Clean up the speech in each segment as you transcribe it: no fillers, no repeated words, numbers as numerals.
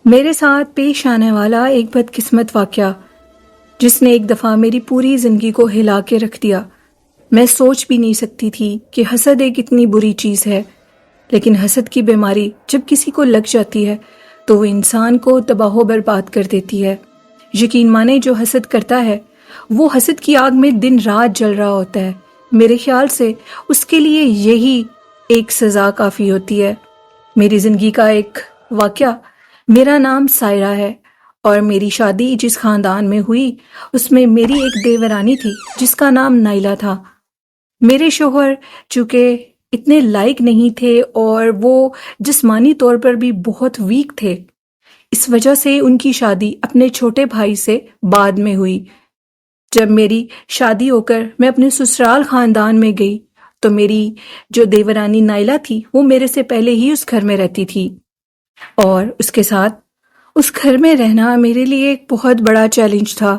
میرے ساتھ پیش آنے والا ایک بدقسمت واقعہ جس نے ایک دفعہ میری پوری زندگی کو ہلا کے رکھ دیا۔ میں سوچ بھی نہیں سکتی تھی کہ حسد ایک اتنی بری چیز ہے، لیکن حسد کی بیماری جب کسی کو لگ جاتی ہے تو وہ انسان کو تباہ و برباد کر دیتی ہے۔ یقین مانے جو حسد کرتا ہے وہ حسد کی آگ میں دن رات جل رہا ہوتا ہے۔ میرے خیال سے اس کے لیے یہی ایک سزا کافی ہوتی ہے۔ میری زندگی کا ایک واقعہ، میرا نام سائرہ ہے اور میری شادی جس خاندان میں ہوئی اس میں میری ایک دیورانی تھی جس کا نام نائلہ تھا۔ میرے شوہر چونکہ اتنے لائق نہیں تھے اور وہ جسمانی طور پر بھی بہت ویک تھے، اس وجہ سے ان کی شادی اپنے چھوٹے بھائی سے بعد میں ہوئی۔ جب میری شادی ہو کر میں اپنے سسرال خاندان میں گئی تو میری جو دیورانی نائلہ تھی وہ میرے سے پہلے ہی اس گھر میں رہتی تھی، اور اس کے ساتھ اس گھر میں رہنا میرے لیے ایک بہت بڑا چیلنج تھا،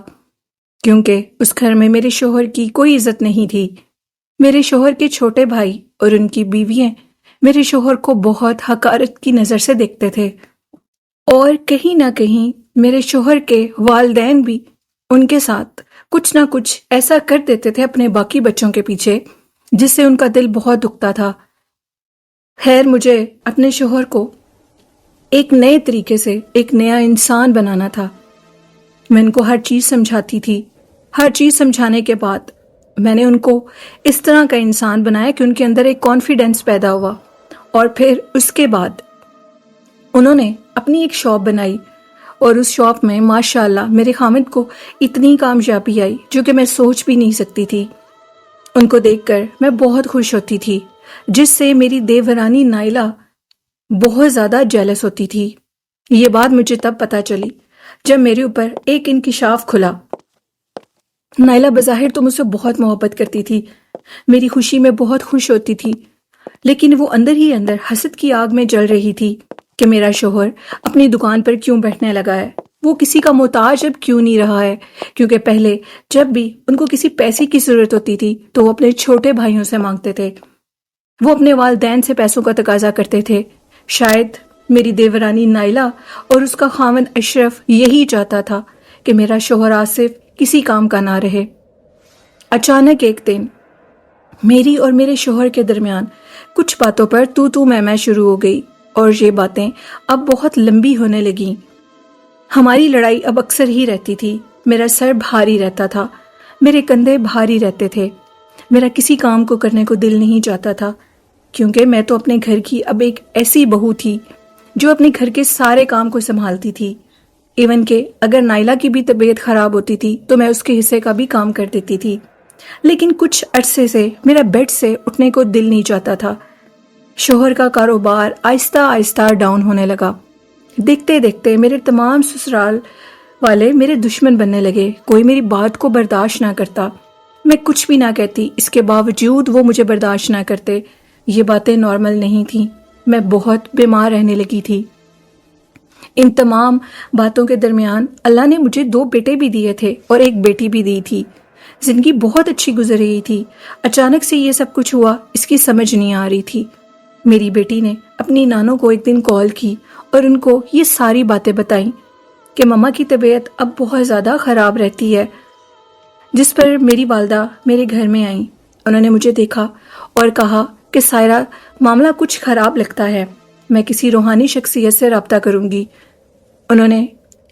کیونکہ اس گھر میں میرے شوہر کی کوئی عزت نہیں تھی۔ میرے شوہر کے چھوٹے بھائی اور ان کی بیویاں میرے شوہر کو بہت حقارت کی نظر سے دیکھتے تھے، اور کہیں نہ کہیں میرے شوہر کے والدین بھی ان کے ساتھ کچھ نہ کچھ ایسا کر دیتے تھے اپنے باقی بچوں کے پیچھے جس سے ان کا دل بہت دکھتا تھا۔ خیر، مجھے اپنے شوہر کو ایک نئے طریقے سے ایک نیا انسان بنانا تھا۔ میں ان کو ہر چیز سمجھاتی تھی۔ ہر چیز سمجھانے کے بعد میں نے ان کو اس طرح کا انسان بنایا کہ ان کے اندر ایک کانفیڈنس پیدا ہوا، اور پھر اس کے بعد انہوں نے اپنی ایک شاپ بنائی، اور اس شاپ میں ماشاءاللہ میرے خامد کو اتنی کامیابی آئی جو کہ میں سوچ بھی نہیں سکتی تھی۔ ان کو دیکھ کر میں بہت خوش ہوتی تھی، جس سے میری دیورانی نائلہ بہت زیادہ جیلس ہوتی تھی۔ یہ بات مجھے تب پتہ چلی جب میرے اوپر ایک انکشاف کھلا۔ نائلہ بظاہر تو مجھ سے بہت محبت کرتی تھی، میری خوشی میں بہت خوش ہوتی تھی، لیکن وہ اندر ہی اندر حسد کی آگ میں جل رہی تھی کہ میرا شوہر اپنی دکان پر کیوں بیٹھنے لگا ہے، وہ کسی کا محتاج اب کیوں نہیں رہا ہے، کیونکہ پہلے جب بھی ان کو کسی پیسے کی ضرورت ہوتی تھی تو وہ اپنے چھوٹے بھائیوں سے مانگتے تھے، وہ اپنے والدین سے پیسوں کا تقاضا کرتے تھے۔ شاید میری دیورانی نائلہ اور اس کا خاوند اشرف یہی چاہتا تھا کہ میرا شوہر آصف کسی کام کا نہ رہے۔ اچانک ایک دن میری اور میرے شوہر کے درمیان کچھ باتوں پر تو میں شروع ہو گئی، اور یہ باتیں اب بہت لمبی ہونے لگیں۔ ہماری لڑائی اب اکثر ہی رہتی تھی۔ میرا سر بھاری رہتا تھا، میرے کندھے بھاری رہتے تھے، میرا کسی کام کو کرنے کو دل نہیں چاہتا تھا، کیونکہ میں تو اپنے گھر کی اب ایک ایسی بہو تھی جو اپنے گھر کے سارے کام کو سنبھالتی تھی۔ ایون کہ اگر نائلہ کی بھی طبیعت خراب ہوتی تھی تو میں اس کے حصے کا بھی کام کر دیتی تھی، لیکن کچھ عرصے سے میرا بیڈ سے اٹھنے کو دل نہیں چاہتا تھا۔ شوہر کا کاروبار آہستہ آہستہ ڈاؤن ہونے لگا۔ دیکھتے دیکھتے میرے تمام سسرال والے میرے دشمن بننے لگے، کوئی میری بات کو برداشت نہ کرتا، میں کچھ بھی نہ کہتی اس کے باوجود وہ مجھے برداشت نہ کرتے۔ یہ باتیں نارمل نہیں تھیں، میں بہت بیمار رہنے لگی تھی۔ ان تمام باتوں کے درمیان اللہ نے مجھے 2 بیٹے بھی دیے تھے اور ایک بیٹی بھی دی تھی۔ زندگی بہت اچھی گزر رہی تھی، اچانک سے یہ سب کچھ ہوا، اس کی سمجھ نہیں آ رہی تھی۔ میری بیٹی نے اپنی نانوں کو ایک دن کال کی اور ان کو یہ ساری باتیں بتائیں کہ مما کی طبیعت اب بہت زیادہ خراب رہتی ہے، جس پر میری والدہ میرے گھر میں آئیں۔ انہوں نے مجھے دیکھا اور کہا کہ سائرہ، معاملہ کچھ خراب لگتا ہے، میں کسی روحانی شخصیت سے رابطہ کروں گی۔ انہوں نے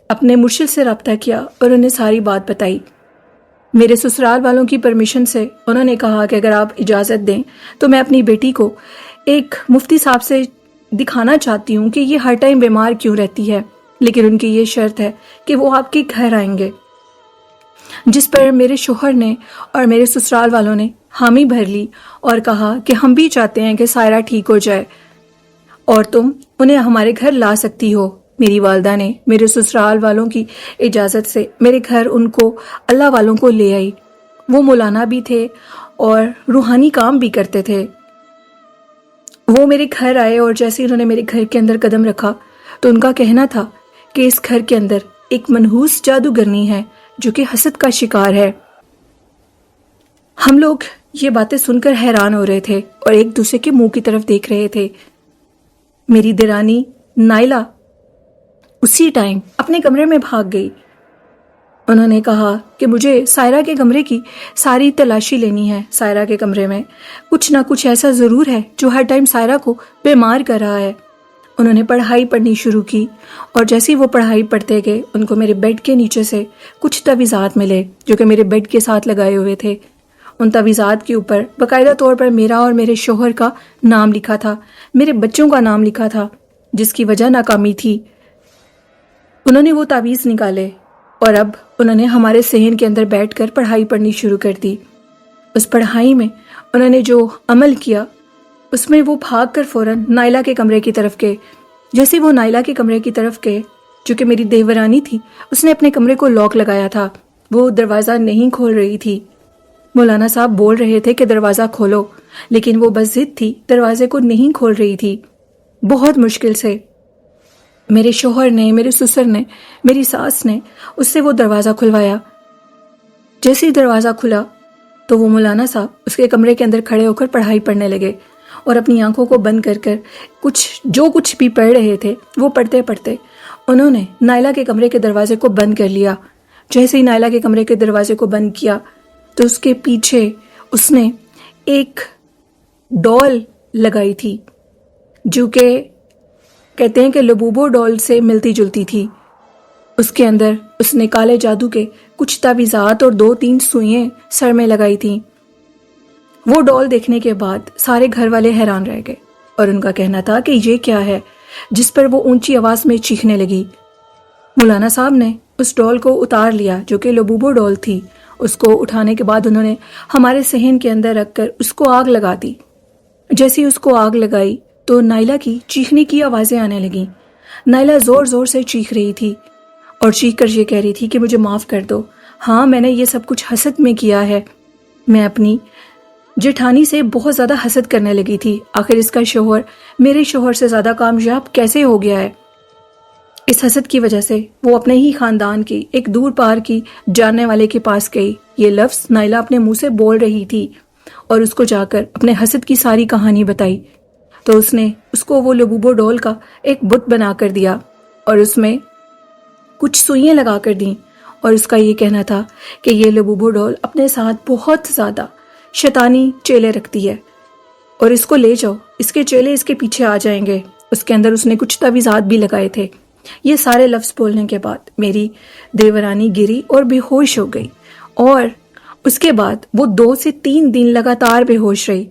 اپنے مرشد سے رابطہ کیا اور انہیں ساری بات بتائی۔ میرے سسرال والوں کی پرمیشن سے انہوں نے کہا کہ اگر آپ اجازت دیں تو میں اپنی بیٹی کو ایک مفتی صاحب سے دکھانا چاہتی ہوں کہ یہ ہر ٹائم بیمار کیوں رہتی ہے، لیکن ان کی یہ شرط ہے کہ وہ آپ کے گھر آئیں گے، جس پر میرے شوہر نے اور میرے سسرال والوں نے حامی بھر لی اور کہا کہ ہم بھی چاہتے ہیں کہ سائرہ ٹھیک ہو جائے اور تم انہیں ہمارے گھر لا سکتی ہو۔ میری والدہ نے میرے سسرال والوں کی اجازت سے میرے گھر ان کو اللہ والوں کو لے آئی۔ وہ مولانا بھی تھے اور روحانی کام بھی کرتے تھے۔ وہ میرے گھر آئے اور جیسے انہوں نے میرے گھر کے اندر قدم رکھا تو ان کا کہنا تھا کہ اس گھر کے اندر ایک منحوس جادوگرنی ہے جو کہ حسد کا شکار ہے۔ ہم لوگ یہ باتیں سن کر حیران ہو رہے تھے اور ایک دوسرے کے منہ کی طرف دیکھ رہے تھے۔ میری دیرانی نائلہ اسی ٹائم اپنے کمرے میں بھاگ گئی۔ انہوں نے کہا کہ مجھے سائرہ کے کمرے کی ساری تلاشی لینی ہے۔ سائرہ کے کمرے میں کچھ نہ کچھ ایسا ضرور ہے جو ہر ٹائم سائرہ کو بیمار کر رہا ہے۔ انہوں نے پڑھائی پڑھنی شروع کی، اور جیسے وہ پڑھائی پڑھتے گئے ان کو میرے بیڈ کے نیچے سے کچھ تعویذات ملے جو کہ میرے بیڈ کے ساتھ لگائے ہوئے تھے۔ ان تعویذات کے اوپر باقاعدہ طور پر میرا اور میرے شوہر کا نام لکھا تھا، میرے بچوں کا نام لکھا تھا، جس کی وجہ ناکامی تھی۔ انہوں نے وہ تعویذ نکالے اور اب انہوں نے ہمارے صحن کے اندر بیٹھ کر پڑھائی پڑھنی شروع کر دی۔ اس پڑھائی میں انہوں نے جو عمل کیا اس میں وہ بھاگ کر فوراً نائلہ کے کمرے کی طرف گئے۔ جیسے وہ نائلہ کے کمرے کی طرف گئے، جو کہ میری دیورانی تھی، اس نے اپنے کمرے کو لاک لگایا تھا، وہ دروازہ نہیں کھول رہی تھی۔ مولانا صاحب بول رہے تھے کہ دروازہ کھولو، لیکن وہ بس ضد تھی، دروازے کو نہیں کھول رہی تھی۔ بہت مشکل سے میرے شوہر نے، میرے سسر نے، میری ساس نے اس سے وہ دروازہ کھلوایا۔ جیسے ہی دروازہ کھلا تو وہ مولانا صاحب اس کے کمرے کے اندر کھڑے ہو کر پڑھائی پڑھنے لگے، اور اپنی آنکھوں کو بند کر کر جو کچھ بھی پڑھ رہے تھے وہ پڑھتے پڑھتے انہوں نے نائلہ کے کمرے کے دروازے کو بند کر لیا۔ جیسے ہی نائلہ کے کمرے کے دروازے کو بند کیا تو اس کے پیچھے اس نے ایک ڈال لگائی تھی، جو کہ کہتے ہیں کہ لبوبو ڈال سے ملتی جلتی تھی۔ اس کے اندر اس نے کالے جادو کے کچھ تعویذات اور 2-3 سوئیں سر میں لگائی تھیں۔ وہ ڈال دیکھنے کے بعد سارے گھر والے حیران رہ گئے، اور ان کا کہنا تھا کہ یہ کیا ہے، جس پر وہ اونچی آواز میں چیخنے لگی۔ مولانا صاحب نے اس ڈال کو اتار لیا، جو کہ لبوبو ڈال تھی۔ اس کو اٹھانے کے بعد انہوں نے ہمارے صحن کے اندر رکھ کر اس کو آگ لگا دی۔ جیسے ہی اس کو آگ لگائی تو نائلہ کی چیخنے کی آوازیں آنے لگیں۔ نائلہ زور زور سے چیخ رہی تھی اور چیخ کر یہ کہہ رہی تھی کہ مجھے معاف کر دو، ہاں میں نے یہ سب کچھ حسد میں کیا ہے۔ میں اپنی جیٹھانی سے بہت زیادہ حسد کرنے لگی تھی، آخر اس کا شوہر میرے شوہر سے زیادہ کامیاب کیسے ہو گیا ہے۔ اس حسد کی وجہ سے وہ اپنے ہی خاندان کی ایک دور پار کی جاننے والے کے پاس گئی۔ یہ لفظ نائلہ اپنے منہ سے بول رہی تھی، اور اس کو جا کر اپنے حسد کی ساری کہانی بتائی۔ تو اس نے اس کو وہ لبوبو ڈول کا ایک بت بنا کر دیا، اور اس میں کچھ سوئیاں لگا کر دیں، اور اس کا یہ کہنا تھا کہ یہ لبوبو ڈول اپنے ساتھ بہت زیادہ شیطانی چیلے رکھتی ہے، اور اس کو لے جاؤ، اس کے چیلے اس کے پیچھے آ جائیں گے۔ اس کے اندر اس نے کچھ تعویذات بھی لگائے تھے۔ یہ سارے لفظ بولنے کے بعد میری دیورانی گری اور بے ہوش ہو گئی، اور اس کے بعد وہ 2 سے 3 دن لگاتار بے ہوش رہی۔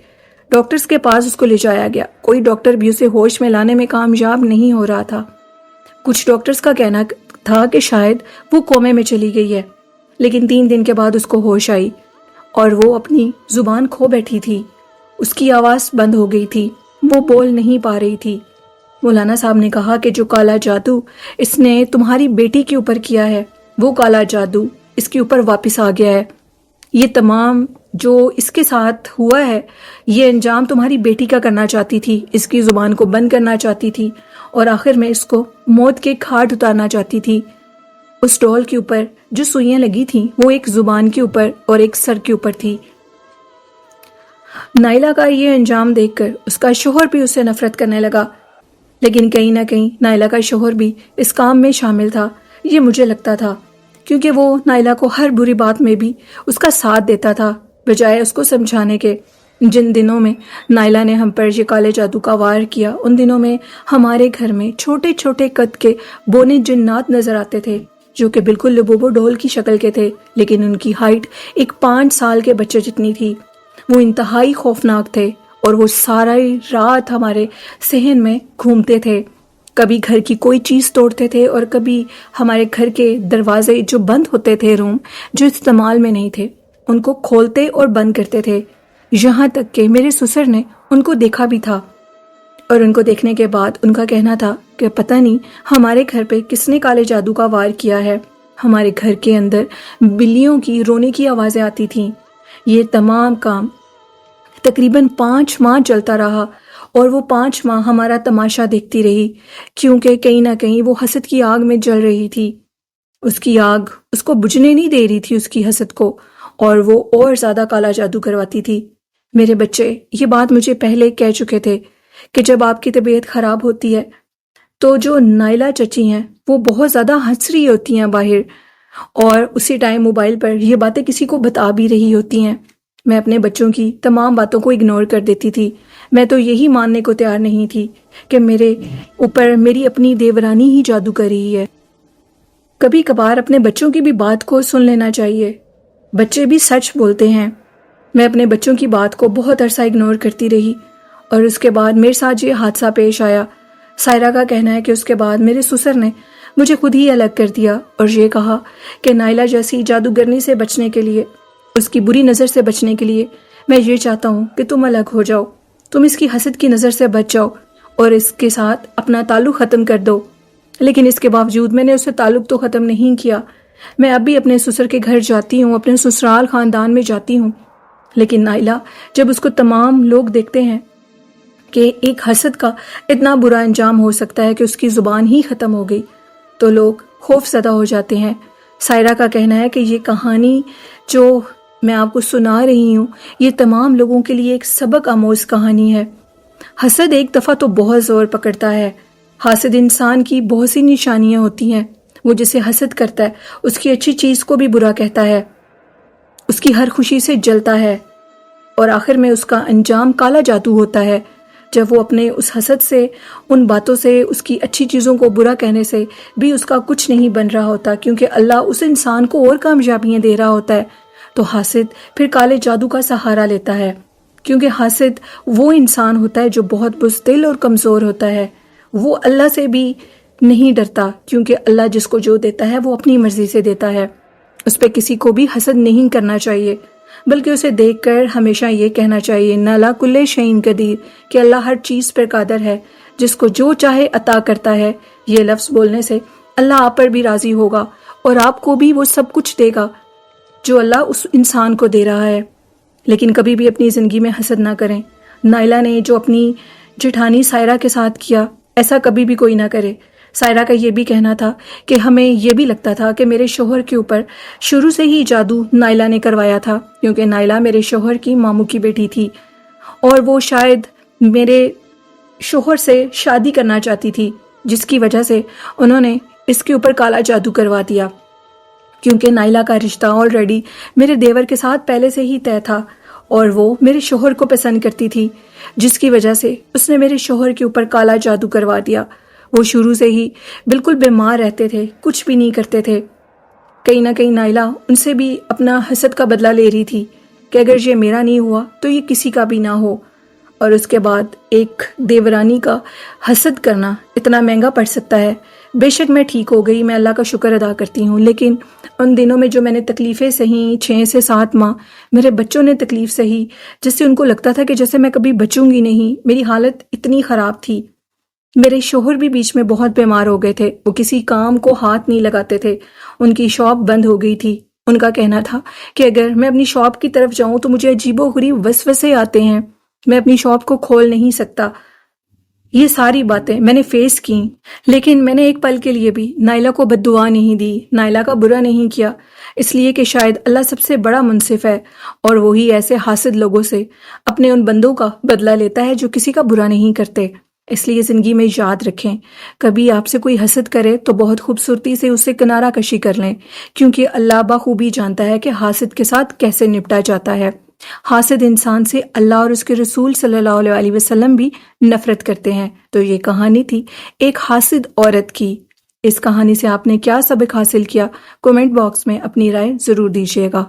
ڈاکٹرز کے پاس اس کو لے جایا گیا، کوئی ڈاکٹر بھی اسے ہوش میں لانے میں کامیاب نہیں ہو رہا تھا۔ کچھ ڈاکٹرز کا کہنا تھا کہ شاید وہ کومے میں چلی گئی ہے، لیکن 3 دن کے بعد اس کو ہوش آئی، اور وہ اپنی زبان کھو بیٹھی تھی، اس کی آواز بند ہو گئی تھی، وہ بول نہیں پا رہی تھی۔ مولانا صاحب نے کہا کہ جو کالا جادو اس نے تمہاری بیٹی کے اوپر کیا ہے، وہ کالا جادو اس کے اوپر واپس آ گیا ہے۔ یہ تمام جو اس کے ساتھ ہوا ہے، یہ انجام تمہاری بیٹی کا کرنا چاہتی تھی، اس کی زبان کو بند کرنا چاہتی تھی، اور آخر میں اس کو موت کے گھاٹ اتارنا چاہتی تھی۔ اس ڈول کے اوپر جو سوئیاں لگی تھیں وہ ایک زبان کے اوپر اور ایک سر کے اوپر تھی۔ نائلہ کا یہ انجام دیکھ کر اس کا شوہر بھی اس سے نفرت کرنے لگا، لیکن کہیں نہ کہیں نائلہ کا شوہر بھی اس کام میں شامل تھا، یہ مجھے لگتا تھا، کیونکہ وہ نائلہ کو ہر بری بات میں بھی اس کا ساتھ دیتا تھا، بجائے اس کو سمجھانے کے۔ جن دنوں میں نائلہ نے ہم پر یہ کالے جادو کا وار کیا، ان دنوں میں ہمارے گھر میں چھوٹے چھوٹے قد کے بونے جنات نظر آتے تھے، جو کہ بالکل لبوبو ڈول کی شکل کے تھے، لیکن ان کی ہائٹ ایک 5 سال کے بچے جتنی تھی۔ وہ انتہائی خوفناک تھے، اور وہ ساری رات ہمارے صحن میں گھومتے تھے، کبھی گھر کی کوئی چیز توڑتے تھے، اور کبھی ہمارے گھر کے دروازے جو بند ہوتے تھے، روم جو استعمال میں نہیں تھے، ان کو کھولتے اور بند کرتے تھے۔ یہاں تک کہ میرے سسر نے ان کو دیکھا بھی تھا، اور ان کو دیکھنے کے بعد ان کا کہنا تھا کہ پتہ نہیں ہمارے گھر پہ کس نے کالے جادو کا وار کیا ہے۔ ہمارے گھر کے اندر بلیوں کی رونے کی آوازیں آتی تھیں۔ یہ تمام کام تقریباً 5 ماہ چلتا رہا، اور وہ 5 ماہ ہمارا تماشا دیکھتی رہی، کیونکہ کہیں نہ کہیں وہ حسد کی آگ میں جل رہی تھی۔ اس کی آگ اس کو بجھنے نہیں دے رہی تھی، اس کی حسد کو، اور وہ اور زیادہ کالا جادو کرواتی تھی۔ میرے بچے یہ بات مجھے پہلے کہہ چکے تھے کہ جب آپ کی طبیعت خراب ہوتی ہے تو جو نائلہ چچی ہیں وہ بہت زیادہ ہنس رہی ہوتی ہیں باہر، اور اسی ٹائم موبائل پر یہ باتیں کسی کو بتا بھی رہی ہوتی ہیں۔ میں اپنے بچوں کی تمام باتوں کو اگنور کر دیتی تھی۔ میں تو یہی ماننے کو تیار نہیں تھی کہ میرے اوپر میری اپنی دیورانی ہی جادو کر رہی ہے۔ کبھی کبھار اپنے بچوں کی بھی بات کو سن لینا چاہیے، بچے بھی سچ بولتے ہیں۔ میں اپنے بچوں کی بات کو بہت عرصہ اگنور کرتی رہی، اور اس کے بعد میرے ساتھ یہ حادثہ پیش آیا۔ سائرہ کا کہنا ہے کہ اس کے بعد میرے سسر نے مجھے خود ہی الگ کر دیا اور یہ کہا کہ نائلہ جیسی جادوگرنی سے بچنے کے لیے، اس کی بری نظر سے بچنے کے لیے میں یہ چاہتا ہوں کہ تم الگ ہو جاؤ، تم اس کی حسد کی نظر سے بچ جاؤ اور اس کے ساتھ اپنا تعلق ختم کر دو۔ لیکن اس کے باوجود میں نے اس سے تعلق تو ختم نہیں کیا۔ میں اب بھی اپنے سسر کے گھر جاتی ہوں، اپنے سسرال خاندان میں جاتی ہوں، لیکن نائلہ جب اس کو تمام لوگ دیکھتے ہیں کہ ایک حسد کا اتنا برا انجام ہو سکتا ہے کہ اس کی زبان ہی ختم ہو گئی، تو لوگ خوف زدہ ہو جاتے ہیں۔ سائرہ کا کہنا ہے کہ یہ کہانی جو میں آپ کو سنا رہی ہوں، یہ تمام لوگوں کے لیے ایک سبق آموز کہانی ہے۔ حسد ایک دفعہ تو بہت زور پکڑتا ہے۔ حاسد انسان کی بہت سی نشانیاں ہوتی ہیں۔ وہ جسے حسد کرتا ہے اس کی اچھی چیز کو بھی برا کہتا ہے، اس کی ہر خوشی سے جلتا ہے، اور آخر میں اس کا انجام کالا جادو ہوتا ہے۔ جب وہ اپنے اس حسد سے، ان باتوں سے، اس کی اچھی چیزوں کو برا کہنے سے بھی اس کا کچھ نہیں بن رہا ہوتا، کیونکہ اللہ اس انسان کو اور کامیابیاں دے رہا ہوتا ہے، تو حاسد پھر کالے جادو کا سہارا لیتا ہے، کیونکہ حاسد وہ انسان ہوتا ہے جو بہت بزدل اور کمزور ہوتا ہے۔ وہ اللہ سے بھی نہیں ڈرتا، کیونکہ اللہ جس کو جو دیتا ہے وہ اپنی مرضی سے دیتا ہے۔ اس پہ کسی کو بھی حسد نہیں کرنا چاہیے، بلکہ اسے دیکھ کر ہمیشہ یہ کہنا چاہیے نالا کل شیء قدیر، کہ اللہ ہر چیز پر قادر ہے، جس کو جو چاہے عطا کرتا ہے۔ یہ لفظ بولنے سے اللہ آپ پر بھی راضی ہوگا اور آپ کو بھی وہ سب کچھ دے گا جو اللہ اس انسان کو دے رہا ہے۔ لیکن کبھی بھی اپنی زندگی میں حسد نہ کریں۔ نائلہ نے جو اپنی جٹھانی سائرہ کے ساتھ کیا، ایسا کبھی بھی کوئی نہ کرے۔ سائرہ کا یہ بھی کہنا تھا کہ ہمیں یہ بھی لگتا تھا کہ میرے شوہر کے اوپر شروع سے ہی جادو نائلہ نے کروایا تھا، کیونکہ نائلہ میرے شوہر کی ماموں کی بیٹی تھی، اور وہ شاید میرے شوہر سے شادی کرنا چاہتی تھی، جس کی وجہ سے انہوں نے اس کے اوپر کالا جادو کروا دیا، کیونکہ نائلہ کا رشتہ آلریڈی میرے دیور کے ساتھ پہلے سے ہی طے تھا، اور وہ میرے شوہر کو پسند کرتی تھی، جس کی وجہ سے اس نے میرے شوہر کے اوپر کالا جادو کروا دیا۔ وہ شروع سے ہی بالکل بیمار رہتے تھے، کچھ بھی نہیں کرتے تھے۔ کہیں نہ کہیں نائلہ ان سے بھی اپنا حسد کا بدلہ لے رہی تھی کہ اگر یہ میرا نہیں ہوا تو یہ کسی کا بھی نہ ہو۔ اور اس کے بعد ایک دیورانی کا حسد کرنا اتنا مہنگا پڑ سکتا ہے۔ بے شک میں ٹھیک ہو گئی، میں اللہ کا شکر ادا کرتی ہوں، لیکن ان دنوں میں جو میں نے تکلیفیں سہیں، 6 سے 7 ماہ میرے بچوں نے تکلیف سہی، جس سے ان کو لگتا تھا کہ جیسے میں کبھی بچوں گی نہیں۔ میری حالت اتنی خراب تھی۔ میرے شوہر بھی بیچ میں بہت بیمار ہو گئے تھے، وہ کسی کام کو ہاتھ نہیں لگاتے تھے، ان کی شاپ بند ہو گئی تھی۔ ان کا کہنا تھا کہ اگر میں اپنی شاپ کی طرف جاؤں تو مجھے عجیب و غریب وسوسے آتے ہیں، میں اپنی شاپ کو کھول نہیں سکتا۔ یہ ساری باتیں میں نے فیس کی، لیکن میں نے ایک پل کے لیے بھی نائلہ کو بد دعا نہیں دی، نائلہ کا برا نہیں کیا، اس لیے کہ شاید اللہ سب سے بڑا منصف ہے، اور وہی ایسے حاسد لوگوں سے اپنے ان بندوں کا بدلہ لیتا ہے جو کسی کا برا نہیں کرتے۔ اس لیے زندگی میں یاد رکھیں، کبھی آپ سے کوئی حسد کرے تو بہت خوبصورتی سے اس سے کنارہ کشی کر لیں، کیونکہ اللہ بخوبی جانتا ہے کہ حاسد کے ساتھ کیسے نپٹا جاتا ہے۔ حاسد انسان سے اللہ اور اس کے رسول صلی اللہ علیہ وسلم بھی نفرت کرتے ہیں۔ تو یہ کہانی تھی ایک حاسد عورت کی۔ اس کہانی سے آپ نے کیا سبق حاصل کیا؟ کمنٹ باکس میں اپنی رائے ضرور دیجیے گا۔